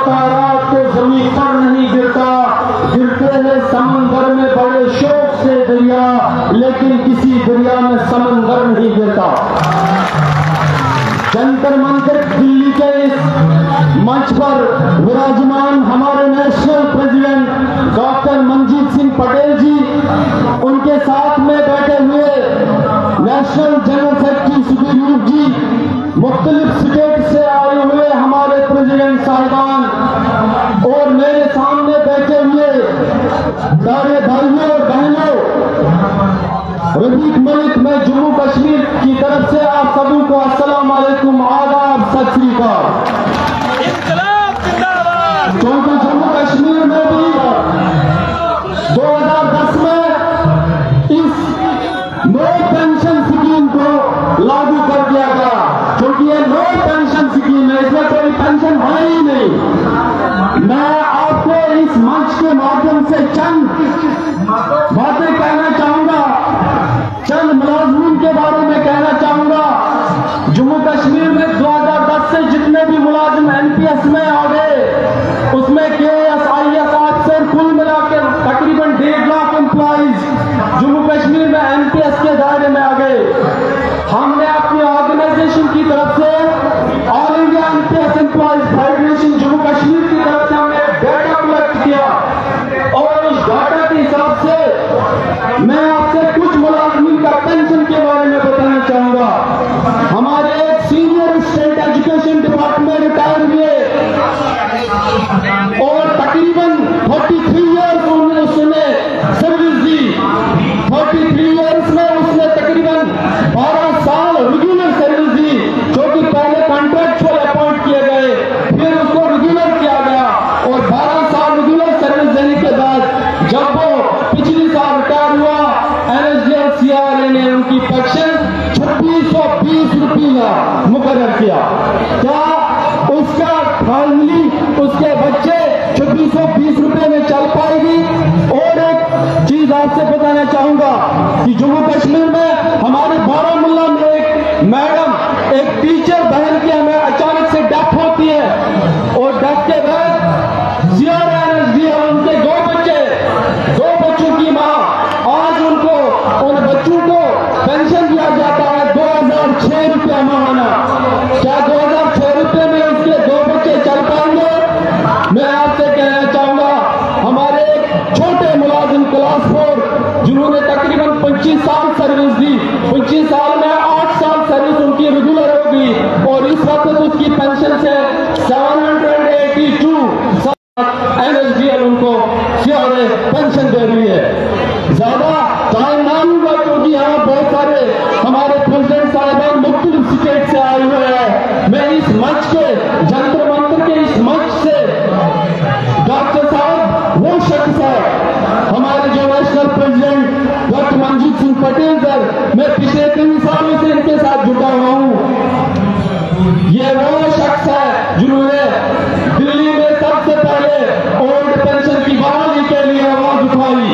تارات کے زمین پر نہیں گرتا، گرتے ہیں سمندر میں بڑے شوق سے دریا، لیکن کسی دریا میں سمندر نہیں گرتا۔ جنتر منتر دلی کے اس منچ پر وراجمان ہمارے national president doctor Manjit Singh Patel ji, ان کے ساتھ میں بیٹھے ہوئے national general secretary Sabhir ji, مختلف اسٹیٹ سے آئے ہوئے ہمارے پریزیڈنٹ صاحبان، اور میرے سامنے بیٹھے ہوئے پیارے بھائیوں اور بہنوں، رفیق ملک، میں جموں کشمیر کی طرف سے آپ سبوں کو السلام علیکم، آداب، ست سری اکال۔ کیونکہ جموں کشمیر میں بھی 2010 میں اس نو پینشن اسکیم کو لاگو کر دیا گیا، کیونکہ یہ نو پینشن اسکیم ہے، اس میں کوئی پینشن ہے ہی نہیں۔ میں آپ کو اس منچ کے مادھیم سے چند باتیں کہنا چاہوں گا، چند ملازمین کے بارے میں کہنا چاہوں گا۔ جموں کشمیر میں 2010 سے جتنے بھی ملازم این پی ایس میں آ گئے، اس میں کے ایس آئی ایس افسر کل ملا کے تقریباً 1.5 لاکھ امپلائیز جموں کشمیر میں این پی ایس کے دائرے میں آ گئے۔ ہم نے اپنی آرگنائزیشن کی طرف سے all India N P S employees federation Jammu Kashmir کی طرف سے ہم نے ڈیٹا کلیکٹ کیا، اور اس ڈیٹا کے حساب سے میں آپ سے کچھ ملازمین کا پینشن کے بارے میں بتانا چاہوں گا۔ ہمارے ایک senior state education department retire ہوئے، اور تقریباً 43 ایئرز اس نے سروس دی، 43 ایئرز میں اس نے تقریباً 12 سال ریگولر سروس دی، جو کہ پہلے کانٹریکچوئل اپوائنٹ کیے گئے، پھر اس کو ریگولر کیا گیا، اور 12 سال ریگولر سروس دینے کے بعد جب وہ پچھلی سال ریٹائر ہوا، N S D L C R A نے ان کی پینشن 2620 روپیہ مقرر کیا۔ کیا اس کا فیملی، اس کے بچے 2620 روپے میں چل پائے گی؟ اور ایک چیز آپ سے بتانا چاہوں گا کہ جموں کشمیر میں ہمارے بارامولہ میں ایک میڈم، ایک ٹیچر بہن کی ہمیں اچانک سے ڈیتھ ہوتی ہے، اور ڈیتھ کے بعد C R N S D L ان کے 2 بچوں کی ماں، آج ان بچوں کو پینشن دیا جاتا ہے 2006 روپیہ ماہانہ۔ کیا 2006 روپے میں اس کے 2 بچے چل پائیں گے؟ میں آپ سے کہنا چاہوں گا، ہمارے ایک چھوٹے ملازم کلاس 4 جنہوں نے تقریباً 25 سال سروس دی، 25 سال میں 8 سال سروس ان کی ریگولر ہوگی، اور اس وقت اس کی پینشن سے 782 این ایس ڈی ایل ان کو پینشن دے رہی ہے۔ زیادہ ٹائم نہ ہوگا، کیونکہ یہاں بہت سارے ہمارے پریزیڈنٹ صاحبان مختلف اسٹیٹ سے آئے ہوئے ہیں۔ میں اس منچ کے، جنتر منتر کے اس منچ سے ڈاکٹر صاحب وہ شخص ہے، ہمارے جو national president doctor Manjit Singh Patel sir, میں پچھلے 3 سالوں سے ان کے ساتھ جڑا ہوا ہوں۔ یہ وہ شخص ہے جنہوں نے دلی میں سب سے پہلے اولڈ پینشن کی بحالی کے لیے آواز اٹھائی۔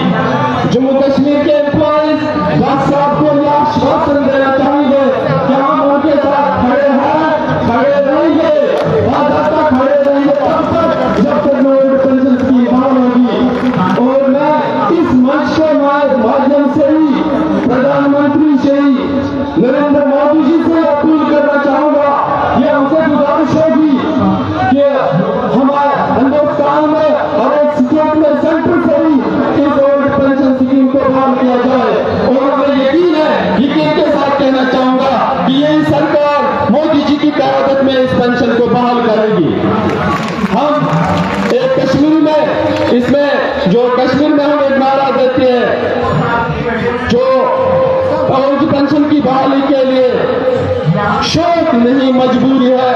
جموں کشمیر کے امپلائیز ڈاکٹر صاحب کو یہ آشواسن دینا چاہیں گے کہ ہم ان کے ساتھ کھڑے ہیں، کھڑے رہیں گے، باضابطہ کھڑے رہیں گے تب تک جب تک اولڈ پینشن کی بحال ہوگی۔ اور میں اس منچ کے مادھیم سے ہی پردھان منتری شری نریندر مودی جی سے اپیل کرنا چاہوں گا، یہ ہم سے گزارش ہوگی کہ ہمارے ہندوستان میں ہر ایک اسٹیٹ میں سینٹر سے ہی اس اولڈ پینشن اسکیم کو بحال کیا جائے، اور ہمیں یقین ہے، یقین کے ساتھ کہنا چاہوں گا کہ یہ سرکار مودی جی کی قیادت میں اس پینشن کو بحال کرے گی۔ ہم ایک کشمیر میں، اس میں جو کشمیر میں ہم ایک نعرہ دیتے ہیں، جو اولڈ پینشن کی بحالی کے لیے شوق نہیں مجبوری ہے،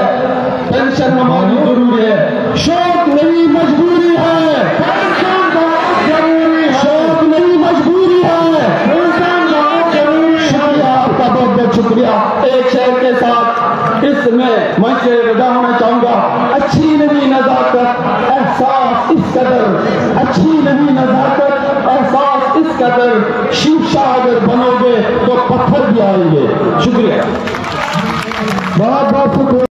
پینشن ہماری ضروری ہے، شوق نہیں مجبوری ہے، شوق نہیں مجبوری ہے۔ شکریہ، آپ کا بہت بہت شکریہ۔ ایک شہر کے ساتھ اس میں منچ سے ودا ہونا چاہوں گا۔ اچھی نبی نزاکت احساس اس قدر، اچھی نبی نزاکت احساس اس قدر، شیشہ اگر بنو گے تو پتھر بھی آئیں گے۔ شکریہ، بہت بہت شکریہ۔